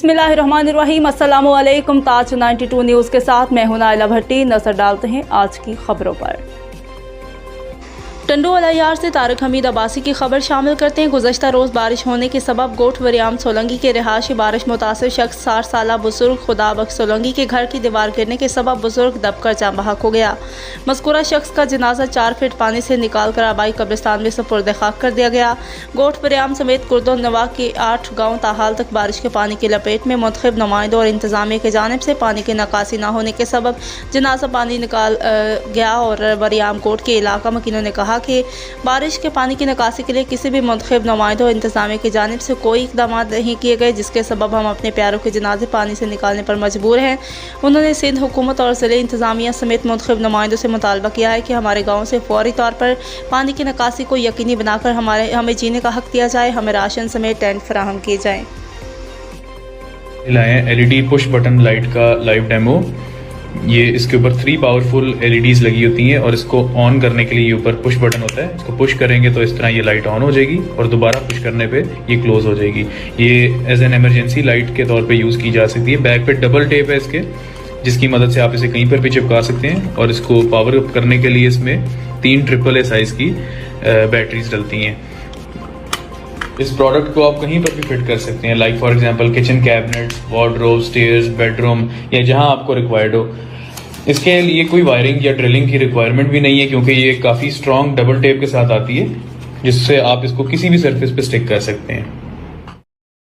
बिस्मिल्लाहिर्रहमानिर्रहीम। अस्सलामु अलैकुम। ताज 92 न्यूज़ के साथ मैं हूं नाइला भट्टी। नजर डालते हैं आज की खबरों पर। टंडो अलायार से तारक हमीद अब्बासी की खबर शामिल करते हैं। गुज़श्ता रोज़ बारिश होने के सबब गोठ वरियाम सोलंगी के रिहायशी बारिश मुतासिर शख्स 60 साला बुजुर्ग खुदा बख्श सोलंगी के घर की दीवार गिरने के सबब बुजुर्ग दबकर जाँ बहक हो गया। मज़कूरा शख्स का जनाजा 4 फीट पानी से निकाल कर आबाई कब्रिस्तान में सुपुर्द खाक कर दिया गया। गोठ वरियाम समेत कुर्दो नवा के 8 गाँव ताहाल तक बारिश के पानी की लपेट में। मुंतखब नुमाइंदों और इंतजामिया की जानिब से पानी की निकासी न होने के सबब जनाजा पानी निकाल गया। और वरियाम कोट के इलाका मकीनों ने कहा कि बारिश के पानी की निकासी के लिए किसी भी मुंतखब नुमाइंदों इंतजामिया की जानिब से कोई इकदाम नहीं किए गए, जिसके सबब हम अपने प्यारों के जनाजे पानी से निकालने पर मजबूर हैं। उन्होंने सिंध हुकूमत और ज़िले इंतजामिया समेत मुंतखब नुमाइंदों से मुतालबा किया है कि हमारे गाँव से फौरी तौर पर पानी की निकासी को यकीनी बनाकर हमें जीने का हक दिया जाए, हमें राशन समेत टेंट फराहम किए जाएँ। LED पुश बटन लाइट का लाइव डेमो। ये इसके ऊपर 3 पावरफुल LEDs लगी होती हैं और इसको ऑन करने के लिए ये ऊपर पुश बटन होता है। इसको पुश करेंगे तो इस तरह ये लाइट ऑन हो जाएगी और दोबारा पुश करने पे ये क्लोज हो जाएगी। ये एज एन इमरजेंसी लाइट के तौर पे यूज़ की जा सकती है। बैक पे डबल टेप है इसके, जिसकी मदद से आप इसे कहीं पर भी चिपका सकते हैं। और इसको पावर अप करने के लिए इसमें 3 AAA साइज़ की बैटरीज डलती हैं। इस प्रोडक्ट को आप कहीं पर भी फिट कर सकते हैं, like for example kitchen cabinets, wardrobe, stairs, bedroom या जहां आपको रिक्वायर्ड हो। इसके लिए कोई वायरिंग या ड्रिलिंग की रिक्वायरमेंट भी नहीं है, क्योंकि ये काफ़ी स्ट्रॉन्ग डबल टेप के साथ आती है, जिससे आप इसको किसी भी सरफेस पे स्टिक कर सकते हैं।